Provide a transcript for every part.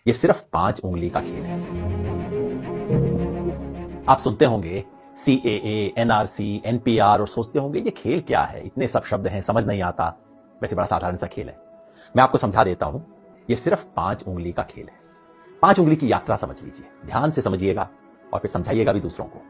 ये सिर्फ 5 उंगली का खेल है। आप सुनते होंगे CAA, NRC, NPR और सोचते होंगे ये खेल क्या है, इतने सब शब्द हैं, समझ नहीं आता। वैसे बड़ा साधारण सा खेल है। मैं आपको समझा देता हूं, ये सिर्फ 5 उंगली का खेल है। 5 उंगली की यात्रा समझ लीजिए, ध्यान से समझिएगा और फिर समझाइएगा भी दूसरों को।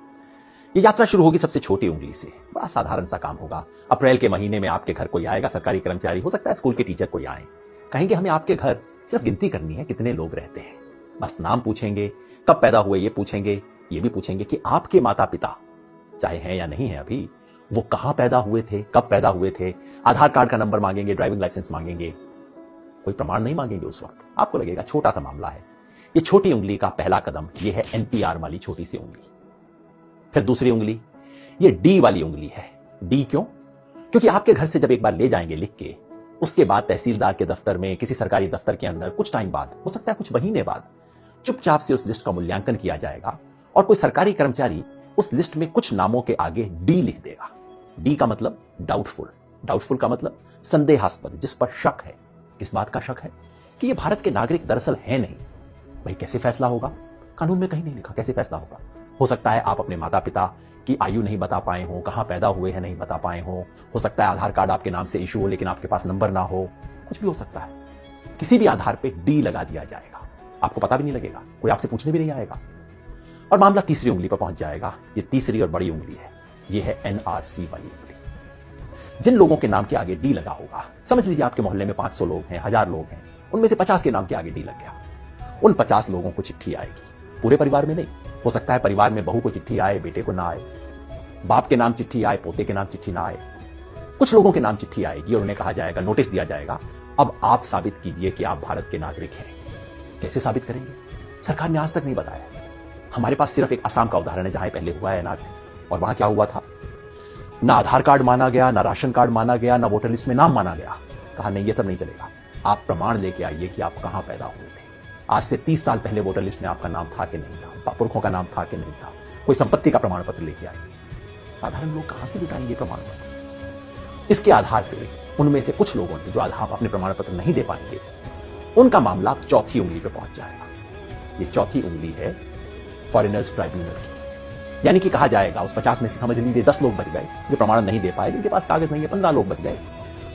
ये यात्रा शुरू होगी सबसे छोटी उंगली से। बड़ा साधारण सा काम होगा। अप्रैल के महीने में आपके घर कोई आएगा, सरकारी कर्मचारी, हो सकता है स्कूल के टीचर कोई आए, कहेंगे हमें आपके घर सिर्फ गिनती करनी है कितने लोग रहते हैं। बस नाम पूछेंगे, कब पैदा हुए ये पूछेंगे, ये भी पूछेंगे कि आपके माता पिता, चाहे हैं या नहीं है अभी, वो कहां पैदा हुए थे, कब पैदा हुए थे। आधार कार्ड का नंबर मांगेंगे, ड्राइविंग लाइसेंस मांगेंगे, कोई प्रमाण नहीं मांगेंगे। उस वक्त आपको लगेगा छोटा सा मामला है। ये छोटी उंगली का पहला कदम ये है NPR वाली छोटी सी उंगली। फिर दूसरी उंगली ये D वाली उंगली है। D क्यों? क्योंकि आपके घर से जब एक बार ले जाएंगे लिख के, उसके बाद तहसीलदार के दफ्तर में, किसी सरकारी दफ्तर के अंदर कुछ टाइम बाद, हो सकता है कुछ महीने बाद, चुपचाप से उस लिस्ट का मूल्यांकन किया जाएगा और कोई सरकारी कर्मचारी उस लिस्ट में कुछ नामों के आगे D लिख देगा। D का मतलब डाउटफुल। डाउटफुल का मतलब संदेहास्पद, जिस पर शक है। किस बात का शक है? कि ये भारत के नागरिक दरअसल है नहीं। भाई कैसे फैसला होगा? कानून में कहीं नहीं लिखा कैसे फैसला होगा। हो सकता है आप अपने माता पिता की आयु नहीं बता पाए हो, कहां पैदा हुए हैं नहीं बता पाए हो सकता है आधार कार्ड आपके नाम से इशू हो लेकिन आपके पास नंबर ना हो, कुछ भी हो सकता है। किसी भी आधार पे D लगा दिया जाएगा, आपको पता भी नहीं लगेगा, कोई आपसे पूछने भी नहीं आएगा और मामला तीसरी उंगली पर पहुंच जाएगा। ये तीसरी और बड़ी उंगली है, ये है NRC वाली उंगली। जिन लोगों के नाम के आगे D लगा होगा, समझ लीजिए आपके मोहल्ले में 500 लोग हैं, 1000 लोग हैं, उनमें से 50 के नाम के आगे D लग गया। उन 50 लोगों को चिट्ठी आएगी, पूरे परिवार में नहीं। हो सकता है परिवार में बहू को चिट्ठी आए, बेटे को ना आए, बाप के नाम चिट्ठी आए, पोते के नाम चिट्ठी ना आए। कुछ लोगों के नाम चिट्ठी आएगी और उन्हें कहा जाएगा, नोटिस दिया जाएगा, अब आप साबित कीजिए कि आप भारत के नागरिक हैं। कैसे साबित करेंगे? सरकार ने आज तक नहीं बताया। हमारे पास सिर्फ एक असम का उदाहरण है जहां पहले हुआ है NRC, और वहां क्या हुआ था? ना आधार कार्ड माना गया, ना राशन कार्ड माना गया, ना वोटर लिस्ट में नाम माना गया। कहा नहीं, ये सब नहीं चलेगा, आप प्रमाण लेके आइए कि आप कहां पैदा हुए थे। आज से 30 साल पहले वोटर लिस्ट में आपका नाम था कि नहीं था, पुरखों का नाम था कि नहीं था, कोई संपत्ति का प्रमाण पत्र लेके आइए। साधारण लोग कहां से जुटाएंगे प्रमाण पत्र? इसके आधार पर उनमें से कुछ लोगों ने जो आधार अपने प्रमाण पत्र नहीं दे पाएंगे, उनका मामला चौथी उंगली पर पहुंच जाएगा। ये चौथी उंगली है फॉरेनर्स ट्राइब्यूनल की। यानी कि कहा जाएगा उस 50 में से समझ लीजिए 10 लोग बच गए जो प्रमाण नहीं दे पाए, जिनके पास कागज नहीं है, 15 लोग बच गए।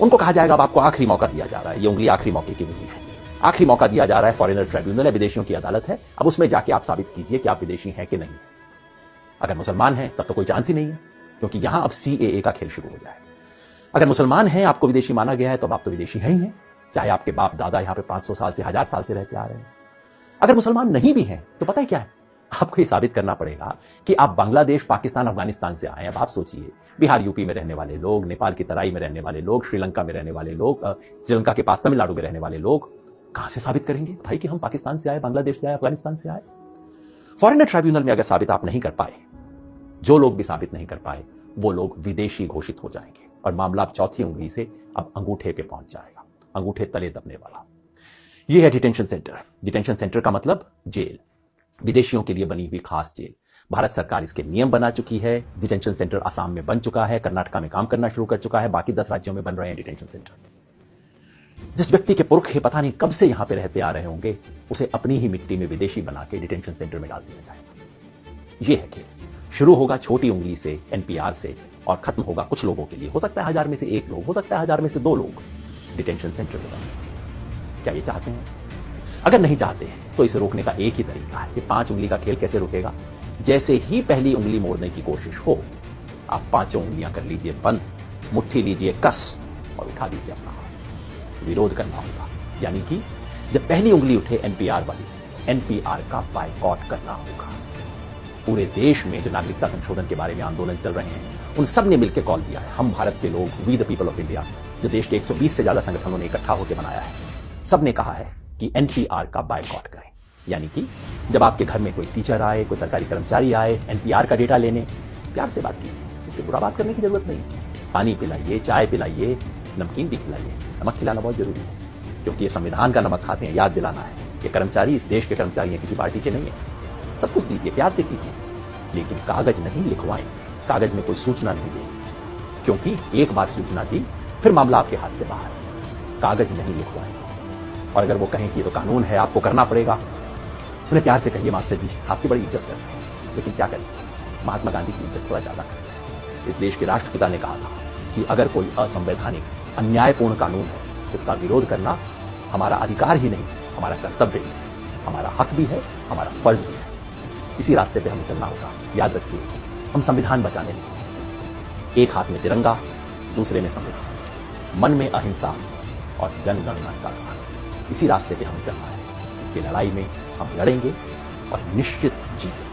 उनको कहा जाएगा अब आपको आखिरी मौका दिया जा रहा है। ये उंगली आखिरी मौके की उंगली है। आखिरी मौका दिया जा रहा है, फॉरेनर ट्राइब्यूनल है, विदेशियों की अदालत है। अब उसमें जाके आप साबित कीजिए कि आप विदेशी हैं कि नहीं। अगर मुसलमान हैं तब तो कोई चांस ही नहीं है, क्योंकि यहां अब CAA का खेल शुरू हो जाए। अगर मुसलमान हैं, आपको विदेशी माना गया है, तो अब आप तो विदेशी हैं ही हैं, चाहे आपके बाप दादा यहां पे 500 साल से 1000 साल से रहते आ रहे हैं। अगर मुसलमान नहीं भी हैं तो पता है क्या है, आपको ये साबित करना पड़ेगा कि आप बांग्लादेश, पाकिस्तान, अफगानिस्तान से आए हैं। अब आप सोचिए, बिहार यूपी में रहने वाले लोग, नेपाल की तराई में रहने वाले लोग, श्रीलंका में रहने वाले लोग, श्रीलंका के पास तमिलनाडु में रहने वाले लोग कहां से साबित करेंगे भाई कि हम पाकिस्तान से आए, बांग्लादेश से आए, अफगानिस्तान से आए? फॉरेनर ट्राइब्यूनल में अगर साबित आप नहीं कर पाए, जो लोग भी साबित नहीं कर पाए, वो लोग विदेशी घोषित हो जाएंगे और मामला अब चौथी उंगली से अब अंगूठे पे पहुंच जाएगा, अंगूठे तले दबने वाला। यह है डिटेंशन सेंटर। डिटेंशन सेंटर का मतलब जेल, विदेशियों के लिए बनी हुई खास जेल। भारत सरकार इसके नियम बना चुकी है। डिटेंशन सेंटर असम में बन चुका है, कर्नाटका में काम करना शुरू कर चुका है, बाकी 10 राज्यों में बन रहे हैं डिटेंशन सेंटर। जिस व्यक्ति के पुरखे पता नहीं कब से यहां पे रहते आ रहे होंगे, उसे अपनी ही मिट्टी में विदेशी बना के डिटेंशन सेंटर में डाल दिया जाएगा। यह है खेल। शुरू होगा छोटी उंगली से, NPR से, और खत्म होगा कुछ लोगों के लिए, हो सकता है 1000 में से 1 लोग, हो सकता है 1000 में से 2 लोग डिटेंशन सेंटर में बने। क्या ये चाहते हैं? अगर नहीं चाहते तो इसे रोकने का एक ही तरीका है। ये 5 उंगली का खेल कैसे रुकेगा? जैसे ही पहली उंगली मोड़ने की कोशिश हो, आप 5 उंगलियां कर लीजिए बंद, मुट्ठी लीजिए कस और उठा दीजिए अपना हाथ। विरोध करना होगा, यानी कि जब पहली उंगली उठे NPR वाली, NPR का बायकॉट करना होगा। पूरे देश में जो नागरिकता संशोधन के बारे में आंदोलन चल रहे हैं, उन सब ने मिलकर कॉल दिया है, हम भारत के लोग, we the people of India, जो देश के 120 से ज्यादा संगठनों ने इकट्ठा होकर बनाया है, सब ने कहा है कि NPR का बायकॉट करें। यानी कि जब आपके घर में कोई टीचर आए, कोई सरकारी कर्मचारी आए NPR का डेटा लेने, प्यार से बात कीजिए, इससे बुरा बात करने की जरूरत नहीं। पानी पिलाइए, चाय पिलाइए, नमकीन भी खिलाइए। नमक खिलाना बहुत जरूरी है, क्योंकि ये संविधान का नमक खाते हैं, याद दिलाना है। ये कर्मचारी इस देश के कर्मचारी हैं, किसी पार्टी के नहीं है। सब कुछ दीजिए, प्यार से कीजिए, लेकिन कागज नहीं लिखवाएं, कागज में कोई सूचना नहीं दें, क्योंकि एक बार सूचना दी फिर मामला आपके हाथ से बाहर। कागज नहीं लिखवाएं। और अगर वो कहें कि ये तो कानून है, आपको करना पड़ेगा, उन्हें प्यार से कहिए मास्टर जी आपकी बड़ी इज्जत करते हैं, लेकिन क्या करें, महात्मा गांधी की इज्जत थोड़ा ज्यादा करते। इस देश के राष्ट्रपिता ने कहा था कि अगर कोई असंवैधानिक अन्यायपूर्ण कानून है, इसका विरोध करना हमारा अधिकार ही नहीं, हमारा कर्तव्य भी है, हमारा हक भी है, हमारा फर्ज भी है। इसी रास्ते पे हमें चलना होगा। याद रखिए, हम संविधान बचाने नहीं, एक हाथ में तिरंगा, दूसरे में संविधान, मन में अहिंसा और जनगणना का इसी रास्ते पे हमें चलना है। ये लड़ाई में हम लड़ेंगे और निश्चित जीतेंगे।